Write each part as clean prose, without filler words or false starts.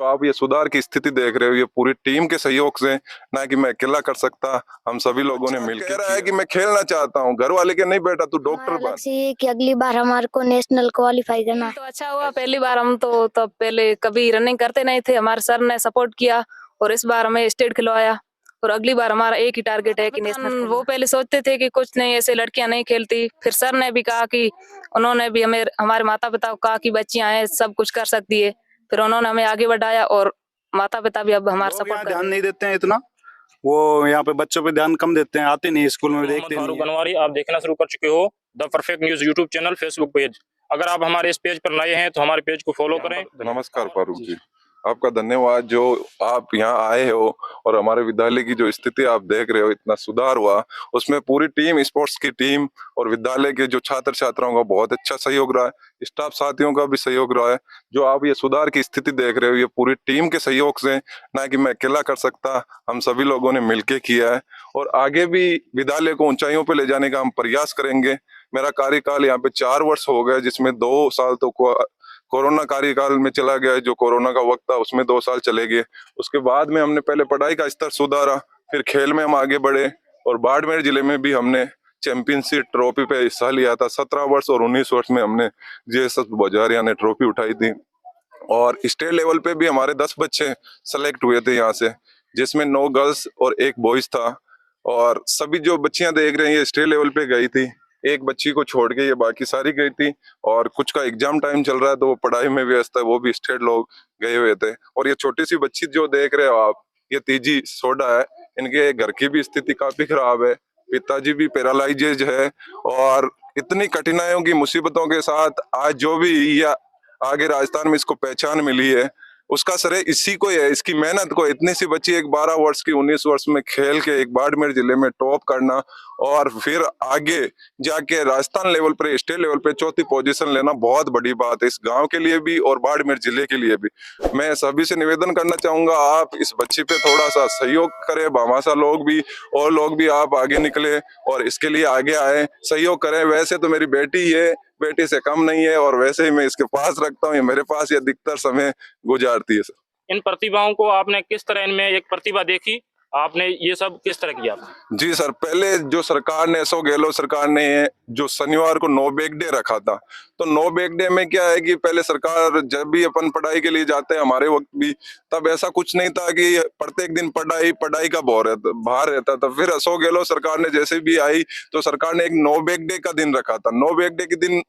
तो आप ये सुधार की स्थिति देख रहे हो, ये पूरी टीम के सहयोग से, ना कि मैं अकेला कर सकता, हम सभी लोगों ने मिलकर कह रहा है कि मैं खेलना चाहता हूँ, घर वाले के नहीं बेटा तू डॉक्टर बन। लक्ष्य ये कि अगली बार हमारे को नेशनल क्वालिफाई करना है। तो अच्छा हुआ, पहली बार हम तो तब पहले कभी रनिंग करते नहीं थे, हमारे सर ने सपोर्ट किया और इस बार हमें स्टेट खिलवाया। और अगली बार हमारा एक ही टारगेट है कि नेशनल। वो पहले सोचते थे कि कुछ नहीं, ऐसे लड़कियां नहीं खेलती, फिर सर ने भी कहा कि उन्होंने भी हमें, हमारे माता पिता को कहा कि बच्चियां हैं, सब कुछ कर सकती है, फिर उन्होंने हमें आगे बढ़ाया और माता पिता भी अब हमारा सपोर्ट ध्यान नहीं देते हैं इतना, वो यहाँ पे बच्चों पे ध्यान कम देते हैं, आते नहीं स्कूल में, देखते नहीं। फारूक अनवारी, आप देखना शुरू कर चुके हो the perfect news YouTube channel Facebook page. अगर आप हमारे इस पेज पर नए हैं तो हमारे पेज को फॉलो करें। नमस्कार फारूक जी, आपका धन्यवाद जो आप यहाँ आए हो और हमारे विद्यालय की जो स्थिति आप देख रहे हो, इतना सुधार हुआ, उसमें पूरी टीम, स्पोर्ट्स की टीम और विद्यालय के जो छात्र छात्राओं का बहुत अच्छा सहयोग रहा है, स्टाफ साथियों का भी सहयोग रहा है। जो आप ये सुधार की स्थिति देख रहे हो, ये पूरी टीम के सहयोग से, ना कि मैं अकेला कर सकता, हम सभी लोगों ने मिलकर किया है और आगे भी विद्यालय को ऊंचाइयों पर ले जाने का हम प्रयास करेंगे। मेरा कार्यकाल यहाँ पे 4 वर्ष हो गए, जिसमें 2 साल तो कोरोना कार्यकाल में चला गया, जो कोरोना का वक्त था उसमें 2 साल चले गए। उसके बाद में हमने पहले पढ़ाई का स्तर सुधारा, फिर खेल में हम आगे बढ़े और बाड़मेर जिले में भी हमने चैंपियनशिप ट्रॉफी पे हिस्सा लिया था। 17 वर्ष और 19 वर्ष में हमने जीएसएस बजारिया ने ट्रॉफी उठाई थी और स्टेट लेवल पे भी हमारे 10 बच्चे सेलेक्ट हुए थे यहाँ से, जिसमें 9 गर्ल्स और 1 बॉयज था। और सभी जो बच्चियां देख रहे हैं ये स्टेट लेवल पे गई थी, एक बच्ची को छोड़ के ये बाकी सारी गई थी। और कुछ का एग्जाम टाइम चल रहा है तो वो पढ़ाई में व्यस्त है, वो भी स्टेट लोग गए हुए थे। और ये छोटी सी बच्ची जो देख रहे हो आप, ये तीजी सोडा है, इनके घर की भी स्थिति काफी खराब है, पिताजी भी पैरालाइजेज है और इतनी कठिनाइयों की मुसीबतों के साथ आज जो भी या आगे राजस्थान में इसको पहचान मिली है, उसका श्रेय इसी को है, इसकी मेहनत को। इतनी सी बच्ची एक 12 वर्ष की 19 वर्ष में खेल के एक बाड़मेर जिले में टॉप करना और फिर आगे जाके राजस्थान लेवल पर, स्टेट लेवल पे 4थी पोजीशन लेना बहुत बड़ी बात है इस गांव के लिए भी और बाड़मेर जिले के लिए भी। मैं सभी से निवेदन करना चाहूंगा, आप इस बच्ची पे थोड़ा सा सहयोग करें, भामाशाह लोग भी और लोग भी आप आगे निकले और इसके लिए आगे आए, सहयोग करें। वैसे तो मेरी बेटी है, बेटी से कम नहीं है और वैसे ही मैं इसके पास रखता हूँ, ये मेरे पास ये अधिकतर समय गुजारती है। सर, इन प्रतिभाओं को आपने किस तरह, इनमें एक प्रतिभा देखी, आपने ये सब किस तरह किया? जी सर, पहले जो सरकार ने, अशोक गहलोत सरकार ने जो शनिवार को नो बैग डे रखा था, तो नो बैग डे में क्या है कि पहले सरकार, जब भी अपन पढ़ाई के लिए जाते हैं, हमारे वक्त भी तब ऐसा कुछ नहीं था कि प्रत्येक दिन पढ़ाई का भार रहता था। फिर अशोक गहलोत सरकार ने जैसे भी आई तो सरकार ने एक नो बैग डे का दिन रखा था। नो बैग डे के दिन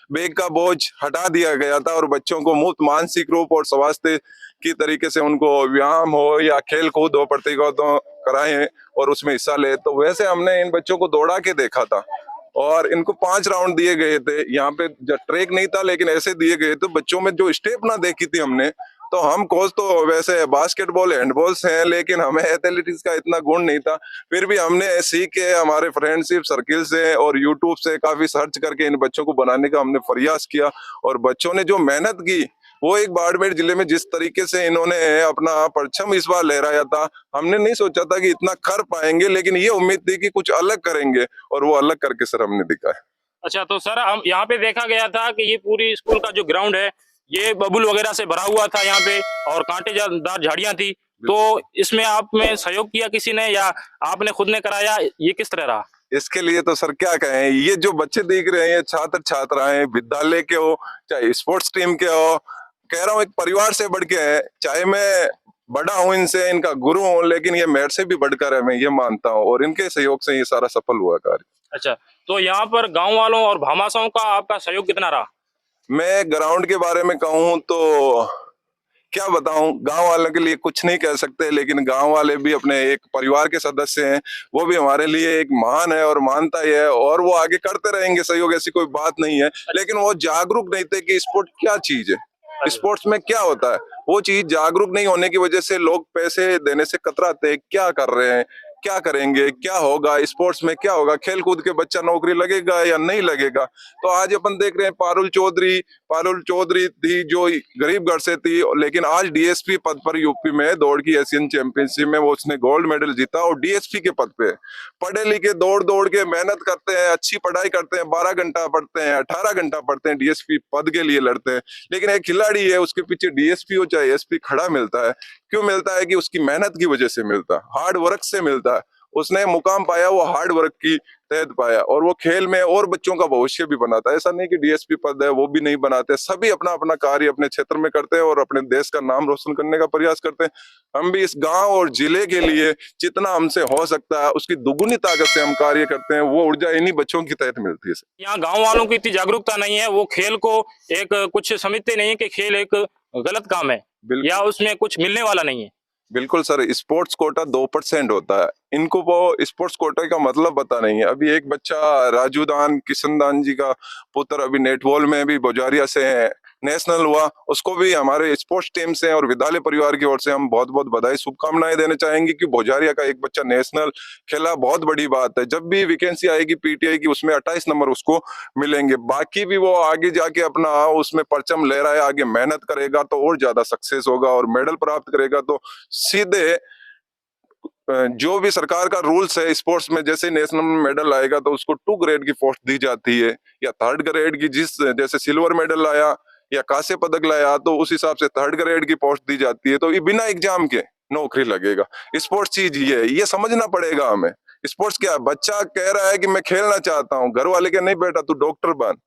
बैग का बोझ हटा दिया गया था और बच्चों को मुफ्त मानसिक रूप और स्वास्थ्य की तरीके से उनको व्यायाम हो या खेल कूद हो, प्रतियोगिता कराएं और उसमें हिस्सा ले। तो वैसे हमने इन बच्चों को दौड़ा के देखा था और इनको 5 राउंड दिए गए थे। यहाँ पे ट्रैक नहीं था लेकिन ऐसे दिए गए थे, बच्चों में जो स्टेप ना देखी थी हमने। तो हम कोच तो वैसे बास्केटबॉल, हैंडबॉल से हैं, लेकिन हमें एथलेटिक्स का इतना गुण नहीं था। फिर भी हमने सीख के हमारे फ्रेंडशिप सर्किल से और यूट्यूब से काफी सर्च करके इन बच्चों को बनाने का हमने प्रयास किया और बच्चों ने जो मेहनत की, वो एक बाड़मेर जिले में जिस तरीके से इन्होंने अपना परचम इस बार लहराया था, हमने नहीं सोचा था कि इतना कर पाएंगे, लेकिन ये उम्मीद थी कि कुछ अलग करेंगे और वो अलग करके सर हमने दिखाया। अच्छा, तो सर हम यहाँ पे देखा गया था कि ये पूरी स्कूल का जो ग्राउंड है ये बबूल वगैरह से भरा हुआ था यहाँ पे और कांटेदार झाड़ियां थी, तो इसमें आप में सहयोग किया किसी ने या आपने खुद ने कराया, ये किस तरह रहा? इसके लिए तो सर क्या कहें, ये जो बच्चे दिख रहे हैं ये छात्र छात्राएं विद्यालय के हो चाहे स्पोर्ट्स टीम के हो, कह रहा हूँ एक परिवार से बढ़ के है। चाहे मैं बड़ा हूँ इनसे, इनका गुरु हूँ, लेकिन ये मेरे से भी बढ़कर है, मैं ये मानता हूँ और इनके सहयोग से ये सारा सफल हुआ कार्य। अच्छा, तो यहाँ पर गांव वालों और भामाशाहों का आपका सहयोग कितना रहा? मैं ग्राउंड के बारे में कहूँ तो क्या बताऊं, गांव वालों के लिए कुछ नहीं कह सकते, लेकिन गांव वाले भी अपने एक परिवार के सदस्य हैं, वो भी हमारे लिए एक महान है और मानता ही है और वो आगे करते रहेंगे सहयोग, ऐसी कोई बात नहीं है। लेकिन वो जागरूक नहीं थे कि स्पोर्ट क्या चीज है, स्पोर्ट्स में क्या होता है। वो चीज जागरूक नहीं होने की वजह से लोग पैसे देने से कतराते, क्या कर रहे हैं, क्या करेंगे, क्या होगा स्पोर्ट्स में, क्या होगा खेल कूद के बच्चा नौकरी लगेगा या नहीं लगेगा। तो आज अपन देख रहे हैं पारुल चौधरी पारुल चौधरी थी जो गरीब घर से थी, लेकिन आज डीएसपी पद पर यूपी में दौड़ की एशियन चैंपियनशिप में वो उसने गोल्ड मेडल जीता और डीएसपी के पद पे। पढ़े लिखे दौड़ दौड़ के मेहनत करते हैं, अच्छी पढ़ाई करते हैं, 12 घंटा पढ़ते हैं, 18 घंटा पढ़ते हैं, डीएसपी पद के लिए लड़ते हैं। लेकिन एक खिलाड़ी है, उसके पीछे डीएसपी हो चाहे एसपी खड़ा मिलता है। क्यों मिलता है? कि उसकी मेहनत की वजह से मिलता है, हार्ड वर्क से मिलता है। उसने मुकाम पाया वो हार्ड वर्क की तहत पाया, और वो खेल में और बच्चों का भविष्य भी बनाता है। ऐसा नहीं कि डीएसपी पद है वो भी नहीं बनाते, सभी अपना अपना कार्य अपने क्षेत्र में करते हैं और अपने देश का नाम रोशन करने का प्रयास करते हैं। हम भी इस गांव और जिले के लिए जितना हमसे हो सकता है उसकी दुगुनी ताकत से हम कार्य करते हैं। वो ऊर्जा इन्हीं बच्चों की तहत मिलती है। यहाँ गांव वालों की इतनी जागरूकता नहीं है, वो खेल को एक कुछ समझते नहीं है कि खेल एक गलत काम है या उसमें कुछ मिलने वाला नहीं है। बिल्कुल सर, स्पोर्ट्स कोटा 2% होता है, इनको वो स्पोर्ट्स कोटा का मतलब पता नहीं है। अभी एक बच्चा राजू दान किशन दान जी का पुत्र अभी नेटबॉल में भी बोजारिया से नेशनल हुआ, उसको भी हमारे स्पोर्ट्स टीम से और विद्यालय परिवार की ओर से हम बहुत बहुत बधाई शुभकामनाएं देना चाहेंगे कि बोजारिया का एक बच्चा नेशनल खेला, बहुत बड़ी बात है। जब भी वैकेंसी आएगी पीटीआई की उसमें 28 नंबर उसको मिलेंगे। बाकी भी वो आगे जाके अपना उसमें परचम ले रहा है, आगे मेहनत करेगा तो और ज्यादा सक्सेस होगा और मेडल प्राप्त करेगा। तो सीधे जो भी सरकार का रूल्स है स्पोर्ट्स में, जैसे नेशनल मेडल आएगा तो उसको 2 ग्रेड की पोस्ट दी जाती है, या 3rd ग्रेड की, जैसे सिल्वर मेडल आया या कांस्य पदक लाया तो उस हिसाब से 3rd ग्रेड की पोस्ट दी जाती है। तो ये बिना एग्जाम के नौकरी लगेगा। स्पोर्ट्स चीज ये समझना पड़ेगा हमें। स्पोर्ट्स क्या है? बच्चा कह रहा है कि मैं खेलना चाहता हूँ, घर वाले के नहीं बेटा तू डॉक्टर बन।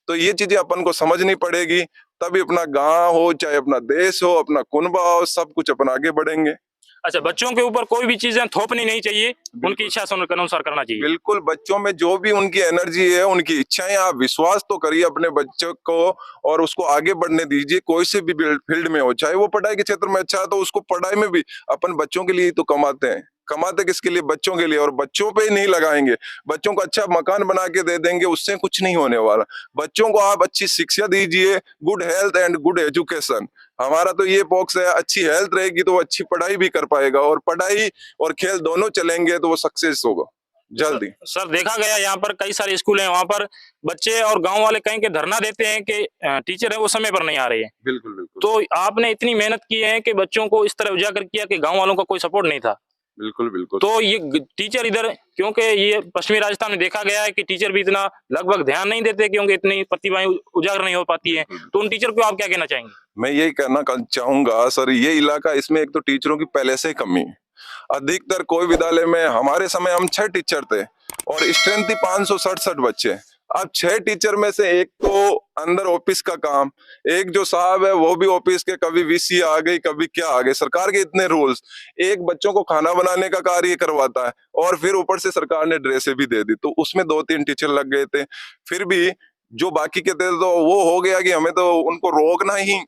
तो ये चीजें अपन को समझनी पड़ेगी, तभी अपना गांव हो चाहे अपना देश हो अपना कुनबा हो सब कुछ अपन आगे बढ़ेंगे। अच्छा, बच्चों के ऊपर कोई भी चीजें थोपनी नहीं चाहिए, उनकी इच्छा के अनुसार करना चाहिए। बिल्कुल, बच्चों में जो भी उनकी एनर्जी है उनकी इच्छाएं, आप विश्वास तो करिए अपने बच्चों को और उसको आगे बढ़ने दीजिए। कोई से भी फील्ड में हो, चाहे वो पढ़ाई के क्षेत्र में अच्छा है तो उसको पढ़ाई में भी अपन बच्चों के लिए ही तो कमाते हैं। कमाते किसके लिए? बच्चों के लिए। और बच्चों पे ही नहीं लगाएंगे, बच्चों को अच्छा मकान बना के दे देंगे उससे कुछ नहीं होने वाला। बच्चों को आप अच्छी शिक्षा दीजिए, good health and good education. हमारा तो ये पॉक्स है, अच्छी हेल्थ रहेगी तो अच्छी पढ़ाई भी कर पाएगा, और पढ़ाई और खेल दोनों चलेंगे तो वो सक्सेस होगा जल्दी। सर देखा गया यहाँ पर कई सारे स्कूल हैं, वहाँ पर बच्चे और गांव वाले कहीं के धरना देते हैं कि टीचर है वो समय पर नहीं आ रहे हैं। बिल्कुल बिल्कुल। तो आपने इतनी मेहनत की है कि बच्चों को इस तरह उजागर किया कि गांव वालों का कोई सपोर्ट नहीं था। बिल्कुल बिल्कुल। तो ये टीचर इधर, क्योंकि ये पश्चिमी राजस्थान में देखा गया है कि टीचर भी इतना लगभग ध्यान नहीं देते क्योंकि इतनी प्रतिभाएं उजागर नहीं हो पाती है। तो उन टीचर को आप क्या कहना चाहेंगे? मैं यही कहना चाहूंगा सर, ये इलाका इसमें एक तो टीचरों की पहले से कमी है। अधिकतर कोई विद्यालय में हमारे समय हम 6 टीचर थे और स्ट्रेंथ थी 567 बच्चे। अब 6 टीचर में से एक तो अंदर ऑफिस का काम, एक जो साहब है वो भी ऑफिस के, कभी वीसी आ गई कभी क्या आ गई, सरकार के इतने रूल्स, एक बच्चों को खाना बनाने का कार्य करवाता है और फिर ऊपर से सरकार ने ड्रेसें भी दे दी। तो उसमें 2-3 टीचर लग गए थे। फिर भी जो बाकी के थे तो वो हो गया कि हमें तो उनको रोकना ही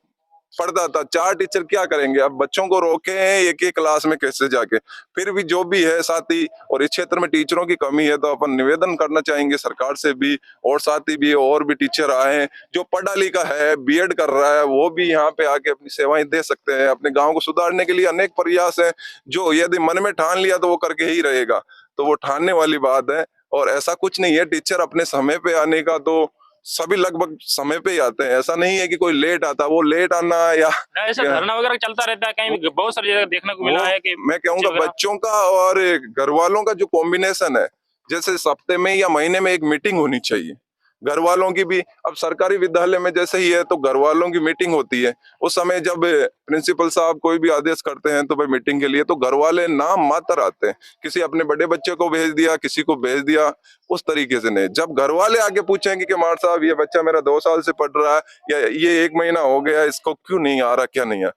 पड़ता था। 4 टीचर क्या करेंगे? अब बच्चों को रोके हैं एक एक क्लास में कैसे जाके। फिर भी जो भी है साथी, और इस क्षेत्र में टीचरों की कमी है तो अपन निवेदन करना चाहेंगे सरकार से भी, और साथी भी और भी टीचर आए जो पढ़ा लिखा है, बीएड कर रहा है, वो भी यहाँ पे आके अपनी सेवाएं दे सकते हैं। अपने गाँव को सुधारने के लिए अनेक प्रयास है, जो यदि मन में ठान लिया तो वो करके ही रहेगा। तो वो ठानने वाली बात है, और ऐसा कुछ नहीं है टीचर अपने समय पे आने का, तो सभी लगभग समय पे ही आते हैं। ऐसा नहीं है कि कोई लेट आता, वो लेट आना या ऐसा धरना वगैरह चलता रहता है, कहीं बहुत सारी जगह देखने को मिला है कि मैं कहूँगा बच्चों का और घर वालों का जो कॉम्बिनेशन है, जैसे हफ्ते में या महीने में एक मीटिंग होनी चाहिए घर वालों की भी। अब सरकारी विद्यालय में जैसे ही है तो घर वालों की मीटिंग होती है, उस समय जब प्रिंसिपल साहब कोई भी आदेश करते हैं तो भाई मीटिंग के लिए, तो घर वाले नाम मात्र आते हैं, किसी अपने बड़े बच्चे को भेज दिया, किसी को भेज दिया, उस तरीके से नहीं। जब घर वाले आगे पूछेंगे कि मार साहब ये बच्चा मेरा 2 साल से पढ़ रहा है या ये 1 महीना हो गया, इसको क्यों नहीं आ रहा, क्या नहीं आ,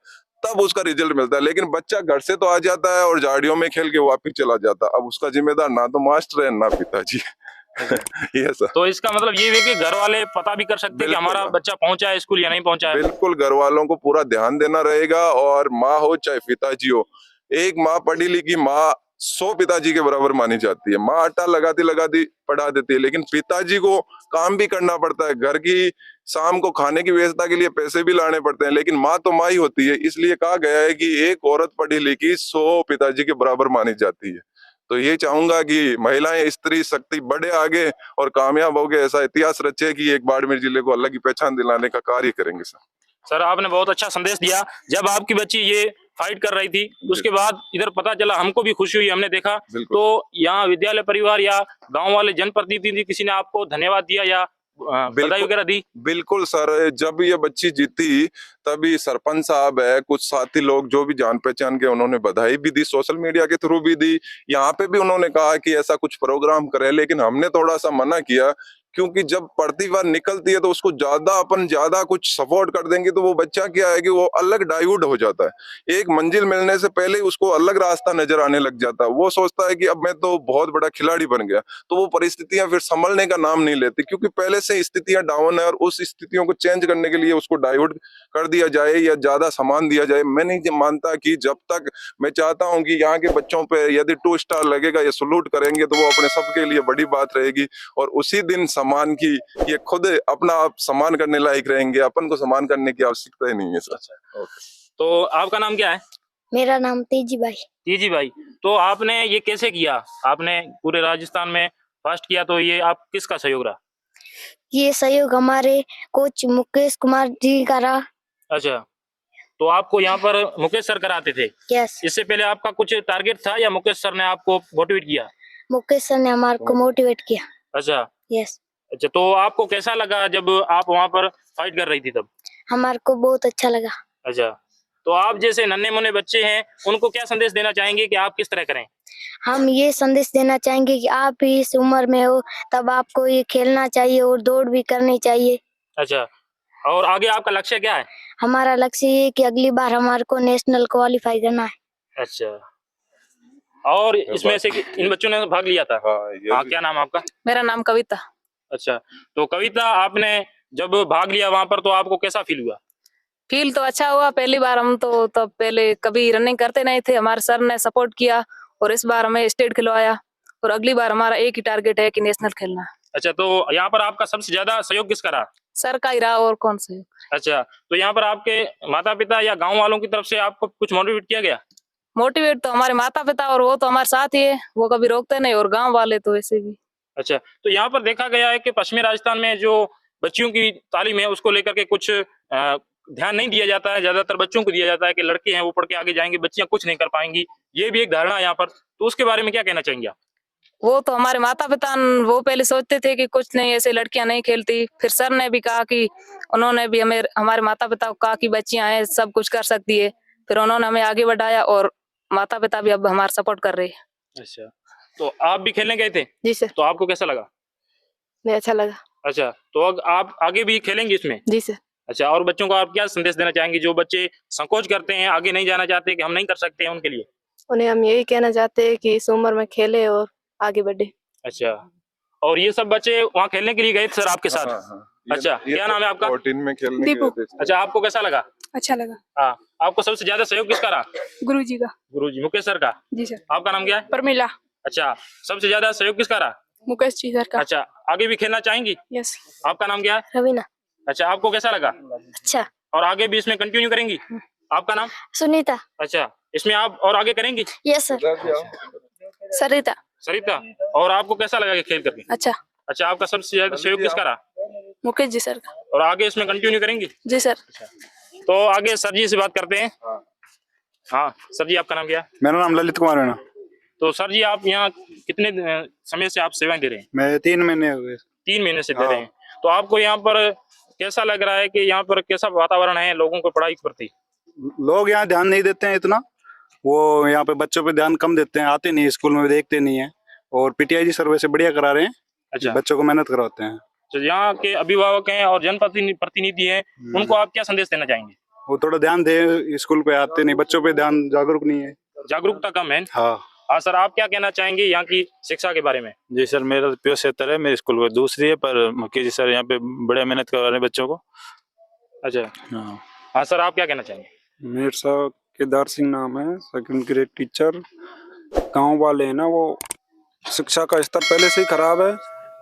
तब उसका रिजल्ट मिलता है। लेकिन बच्चा घर से तो आ जाता है और झाड़ियों में खेल के वापिस चला जाता है। अब उसका जिम्मेदार ना तो मास्टर है ना पिताजी। ये सर। तो इसका मतलब ये है कि घर वाले पता भी कर सकते हैं कि हमारा बच्चा पहुंचा है स्कूल या नहीं पहुंचा है। बिल्कुल, घर वालों को पूरा ध्यान देना रहेगा, और माँ हो चाहे पिताजी हो, एक माँ पढ़ी लिखी माँ 100 पिताजी के बराबर मानी जाती है। माँ आटा लगाती पढ़ा देती है, लेकिन पिताजी को काम भी करना पड़ता है, घर की शाम को खाने की व्यवस्था के लिए पैसे भी लाने पड़ते हैं, लेकिन माँ तो माँ ही होती है। इसलिए कहा गया है कि एक औरत पढ़ी लिखी 100 पिताजी के बराबर मानी जाती है। तो ये चाहूंगा कि महिलाएं स्त्री शक्ति बढ़े आगे और कामयाब हो गए, ऐसा इतिहास रचे कि एक बाड़मेर जिले को अलग ही पहचान दिलाने का कार्य करेंगे सर। सर आपने बहुत अच्छा संदेश दिया। जब आपकी बच्ची ये फाइट कर रही थी उसके बाद इधर पता चला, हमको भी खुशी हुई, हमने देखा तो यहाँ विद्यालय परिवार या गांव वाले जनप्रतिनिधि किसी ने आपको धन्यवाद दिया या बधाई वगैरह दी? बिल्कुल सर, जब ये बच्ची जीती तभी सरपंच साहब है, कुछ साथी लोग जो भी जान पहचान के, उन्होंने बधाई भी दी, सोशल मीडिया के थ्रू भी दी। यहाँ पे भी उन्होंने कहा कि ऐसा कुछ प्रोग्राम करें, लेकिन हमने थोड़ा सा मना किया क्योंकि जब प्रतिभा निकलती है तो उसको ज्यादा कुछ सपोर्ट कर देंगे तो वो बच्चा क्या है कि वो अलग डाइवर्ट हो जाता है। एक मंजिल मिलने से पहले उसको अलग रास्ता नजर आने लग जाता है। वो सोचता है कि अब मैं तो बहुत बड़ा खिलाड़ी बन गया, तो वो परिस्थितियां फिर संभलने का नाम नहीं लेती क्योंकि पहले से स्थितियां डाउन है और उस स्थितियों को चेंज करने के लिए उसको डाइवर्ट कर दिया जाए या ज्यादा सामान दिया जाए। मैं नहीं मानता कि जब तक, मैं चाहता हूं कि यहाँ के बच्चों पे यदि 2 स्टार लगेगा या सलूट करेंगे तो वो अपने सबके लिए बड़ी बात रहेगी और उसी दिन सम्मान की, ये खुद अपना आप सम्मान करने लायक रहेंगे, अपन को सम्मान करने की आवश्यकता ही नहीं है सर। तो आपका नाम क्या है? मेरा नाम तेजी भाई। तेजी भाई, तो आपने ये कैसे किया? आपने पूरे राजस्थान में फर्स्ट किया, तो ये आप किसका सहयोग रहा? ये सहयोग हमारे कोच मुकेश कुमार जी का रहा। अच्छा, तो आपको यहाँ पर मुकेश सर कराते थे? यस, इससे पहले आपका कुछ टारगेट था या मुकेश सर ने आपको मोटिवेट किया? मुकेश सर ने हमारे को मोटिवेट किया। अच्छा यस, अच्छा, तो आपको कैसा लगा जब आप वहाँ पर फाइट कर रही थी तब? हमारे को बहुत अच्छा लगा। अच्छा, तो आप जैसे नन्हे मुन्ने बच्चे हैं उनको क्या संदेश देना चाहेंगे कि आप किस तरह करें? हम ये संदेश देना चाहेंगे कि आप भी इस उम्र में हो तब आपको ये खेलना चाहिए और दौड़ भी करनी चाहिए। अच्छा, और आगे आपका लक्ष्य क्या है? हमारा लक्ष्य ये है कि अगली बार हमारे को नेशनल क्वालिफाई करना है। अच्छा, और इसमें से इन बच्चों ने भाग लिया था? हाँ, क्या नाम आपका? मेरा नाम कविता। अच्छा, तो कविता आपने जब भाग लिया वहां पर तो आपको कैसा फील हुआ? फील तो अच्छा हुआ। पहली बार हम तो तब पहले कभी रनिंग करते नहीं थे, हमारे सर ने सपोर्ट किया और इस बार हमें स्टेट खिलवाया और अगली बार हमारा एक ही टारगेट है कि नेशनल खेलना। अच्छा, तो यहाँ पर आपका सबसे ज्यादा सहयोग किसका रहा? सर का ही रहा, और कौन सा। अच्छा, तो यहाँ पर आपके माता पिता या गांव वालों की तरफ से आपको कुछ मोटिवेट किया गया? मोटिवेट तो हमारे माता पिता और वो तो हमारे साथ ही है, वो कभी रोकते नहीं, और गांव वाले तो ऐसे भी। अच्छा, तो यहाँ पर देखा गया है कि पश्चिमी राजस्थान में जो बच्चियों की तालीम है उसको लेकर के कुछ ध्यान नहीं दिया जाता है। ज्यादातर बच्चों को दिया जाता है कि लड़के हैं वो पढ़ के आगे जाएंगे, बच्चियां कुछ नहीं कर पाएंगी, ये भी एक धारणा है यहाँ पर। तो उसके बारे में क्या कहना चाहेंगे आप? वो तो हमारे माता पिता वो पहले सोचते थे कि कुछ नहीं, ऐसे लड़कियां नहीं खेलती। फिर सर ने भी कहा कि उन्होंने भी हमारे माता पिता को कहा कि बच्चियां हैं, सब कुछ कर सकती है। फिर उन्होंने हमें आगे बढ़ाया और माता पिता भी अब हमारा सपोर्ट कर रहे हैं। अच्छा, तो आप भी खेलने गए थे? जी सर। तो आपको कैसा लगा? नहीं, अच्छा लगा। अच्छा, तो अब आप आगे भी खेलेंगे इसमें? जी सर। अच्छा, और बच्चों को आप क्या संदेश देना चाहेंगे जो बच्चे संकोच करते हैं, आगे नहीं जाना चाहते कि हम नहीं कर सकते हैं, उनके लिए? उन्हें हम यही कहना चाहते हैं कि इस उम्र में खेले और आगे बढ़े। अच्छा, और ये सब बच्चे वहाँ खेलने के लिए गए थे सर आपके साथ? अच्छा, क्या नाम है आपका? 14 में खेलने दीपू। गए थे। अच्छा, आपको कैसा लगा? अच्छा लगा। हाँ, आपको सबसे ज्यादा सहयोग किसका रहा? गुरुजी का। गुरुजी मुकेश सर का? जी सर। आपका नाम क्या है? परमिला। अच्छा, सबसे ज्यादा सहयोग किसका रहा? मुकेश जी सर का। अच्छा, आगे भी खेलना चाहेंगी? यस। आपका नाम क्या है? रवीना। अच्छा, आपको कैसा लगा? अच्छा। और आगे भी इसमें कंटिन्यू करेंगी? आपका नाम? सुनीता। अच्छा, इसमें आप और आगे करेंगी? Yes sir. सरिता। सरिता, और आपको कैसा लगा खेल करके? अच्छा। अच्छा, आपका सबसे ज्यादा सहयोग किसका रहा? मुकेश जी सर का। और आगे इसमें कंटिन्यू करेंगी? जी सर। तो आगे सर जी से बात करते हैं। हाँ सर जी, आपका नाम क्या है? मेरा नाम ललित कुमार है ना। तो सर जी, आप यहाँ कितने समय से आप सेवाएं दे रहे हैं? मैं 3 महीने हो गए। 3 महीने से दे रहे हैं। तो आपको यहाँ पर कैसा लग रहा है कि यहाँ पर कैसा वातावरण है लोगों को पढ़ाई के प्रति? लोग यहाँ ध्यान नहीं देते हैं इतना, वो यहाँ पे बच्चों पे ध्यान कम देते हैं, आते नहीं स्कूल में, देखते नहीं है। और पीटीआई जी सर्वे से बढ़िया करा रहे हैं। अच्छा, बच्चों को मेहनत करवाते हैं। तो यहाँ के अभिभावक हैं और जनप्रतिनिधि हैं, उनको आप क्या संदेश देना चाहेंगे? वो थोड़ा ध्यान दे, स्कूल पे आते नहीं, बच्चों पे ध्यान, जागरूक नहीं है, जागरूकता कम है। हाँ। हाँ सर, आप क्या कहना चाहेंगे यहाँ की शिक्षा के बारे में? जी सर, मेरा प्योर 70 है, मेरे स्कूल में दूसरी है, पर मुकेश जी सर यहाँ पे बड़े मेहनत करवा रहे हैं बच्चों को। अच्छा, हाँ। हाँ सर, आप क्या कहना चाहेंगे? मेरे साहब केदार सिंह नाम है, 2nd ग्रेड टीचर। गांव वाले हैं ना, वो शिक्षा का स्तर पहले से ही खराब है,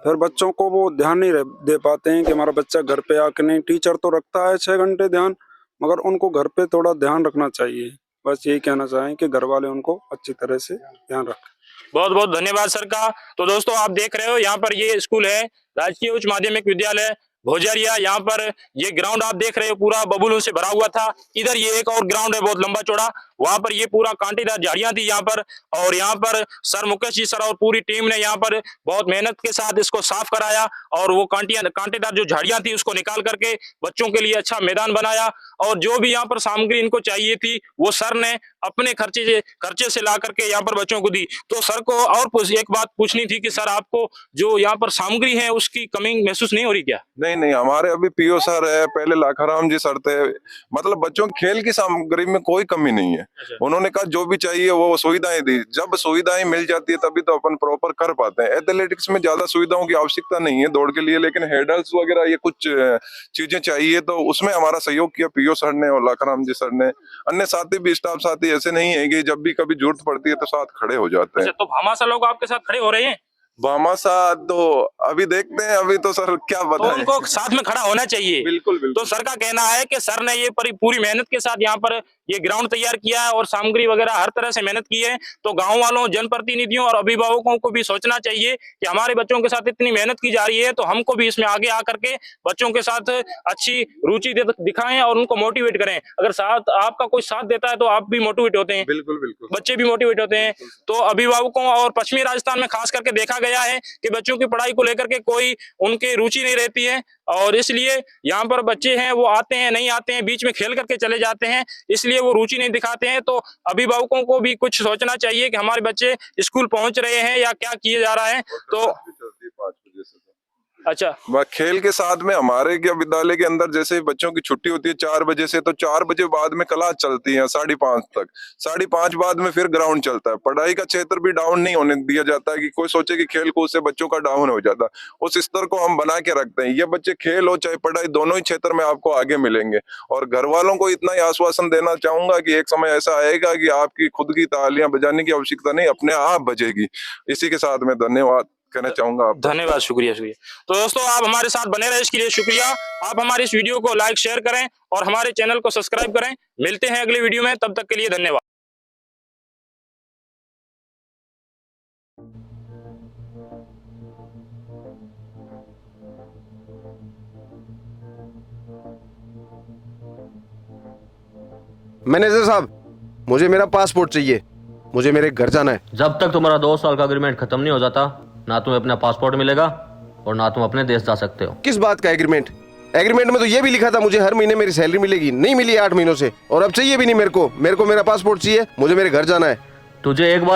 फिर बच्चों को वो ध्यान नहीं दे पाते हैं कि हमारा बच्चा घर पे आके, नहीं टीचर तो रखता है 6 घंटे ध्यान, मगर उनको घर पे थोड़ा ध्यान रखना चाहिए। बस यही कहना चाहें कि घर वाले उनको अच्छी तरह से ध्यान रखें। बहुत बहुत धन्यवाद सर का। तो दोस्तों आप देख रहे हो यहाँ पर ये स्कूल है राजकीय उच्च माध्यमिक विद्यालय भोजरिया। यहाँ पर ये ग्राउंड आप देख रहे हो पूरा बबूलों से भरा हुआ था। इधर ये एक और ग्राउंड है बहुत लंबा चौड़ा, वहां पर ये पूरा कांटेदार झाड़ियां थी यहाँ पर। और यहाँ पर सर मुकेश जी सर और पूरी टीम ने यहाँ पर बहुत मेहनत के साथ इसको साफ कराया और वो कांटेदार जो झाड़ियां थी उसको निकाल करके बच्चों के लिए अच्छा मैदान बनाया। और जो भी यहाँ पर सामग्री इनको चाहिए थी वो सर ने अपने खर्चे से ला करके यहाँ पर बच्चों को दी। तो सर को और एक बात पूछनी थी कि सर आपको जो यहाँ पर सामग्री है उसकी कमी महसूस नहीं हो रही क्या? नहीं, हमारे अभी पीओ सर है, पहले लाखाराम जी सर थे, मतलब बच्चों के खेल की सामग्री में कोई कमी नहीं है। उन्होंने कहा जो भी चाहिए वो सुविधाएं दी। जब सुविधाएं मिल जाती है तभी तो अपन प्रॉपर कर पाते हैं। एथलेटिक्स में ज्यादा सुविधाओं की आवश्यकता नहीं है दौड़ के लिए, लेकिन हेडल्स वगैरह ये कुछ चीजें चाहिए तो उसमें हमारा सहयोग किया पीओ सर ने और लाखाराम जी सर ने। अन्य साथी भी, स्टाफ साथी ऐसे नहीं है कि जब भी कभी जरूरत पड़ती है तो साथ खड़े हो जाते हैं। तो भामाशाह लोग आपके साथ खड़े हो रहे हैं? भामाशाह तो अभी देखते हैं, अभी तो सर क्या तो बताएं। उनको साथ में खड़ा होना चाहिए। बिल्कुल बिल्कुल। तो सर का कहना है कि सर ने ये पूरी मेहनत के साथ यहाँ पर ये ग्राउंड तैयार किया है और सामग्री वगैरह हर तरह से मेहनत की है। तो गांव वालों, जनप्रतिनिधियों और अभिभावकों को भी सोचना चाहिए कि हमारे बच्चों के साथ इतनी मेहनत की जा रही है तो हमको भी इसमें आगे आकर के बच्चों के साथ अच्छी रुचि दिखाएं और उनको मोटिवेट करें। अगर साथ आपका कोई साथ देता है तो आप भी मोटिवेट होते हैं, बिल्कुल बिल्कुल, बच्चे भी मोटिवेट होते हैं। तो अभिभावकों और पश्चिमी राजस्थान में खास करके देखा गया है कि बच्चों की पढ़ाई को लेकर के कोई उनकी रुचि नहीं रहती है और इसलिए यहाँ पर बच्चे हैं वो आते हैं, नहीं आते हैं, बीच में खेल करके चले जाते हैं, इसलिए वो रुचि नहीं दिखाते हैं। तो अभिभावकों को भी कुछ सोचना चाहिए कि हमारे बच्चे स्कूल पहुंच रहे हैं या क्या किए जा रहा है। तो अच्छा, खेल के साथ में हमारे क्या विद्यालय के अंदर जैसे बच्चों की छुट्टी होती है 4 बजे से, तो 4 बजे बाद में क्लास चलती है 5:30 तक। 5:30 बाद में फिर ग्राउंड चलता है। पढ़ाई का क्षेत्र भी डाउन नहीं होने दिया जाता है कि कोई सोचे कि खेल कूद से बच्चों का डाउन हो जाता। उस स्तर को हम बना के रखते हैं। ये बच्चे खेल हो चाहे पढ़ाई, दोनों ही क्षेत्र में आपको आगे मिलेंगे। और घर वालों को इतना ही आश्वासन देना चाहूंगा कि एक समय ऐसा आएगा कि आपकी खुद की तालियां बजाने की आवश्यकता नहीं, अपने आप बजेगी। इसी के साथ में धन्यवाद कहना चाहूंगा आप। धन्यवाद, शुक्रिया। तो दोस्तों आप हमारे साथ बने रहे इसके लिए शुक्रिया। आप हमारे इस वीडियो को लाइक शेयर करें और हमारे चैनल को सब्सक्राइब करें। मिलते हैं अगले वीडियो में, तब तक के लिए धन्यवाद। मैनेजर साहब, मुझे मेरा पासपोर्ट चाहिए, मुझे मेरे घर जाना है। जब तक तुम्हारा 2 साल का एग्रीमेंट खत्म नहीं हो जाता, ना तुम्हें अपना पासपोर्ट मिलेगा और ना तुम अपने देश जा सकते हो। किस बात का एग्रीमेंट? एग्रीमेंट में तो ये भी लिखा था मुझे हर महीने मेरी सैलरी मिलेगी, नहीं मिली 8 महीनों से, और अब चाहिए भी नहीं मेरे को मेरा पासपोर्ट चाहिए, मुझे मेरे घर जाना है। तुझे एक बार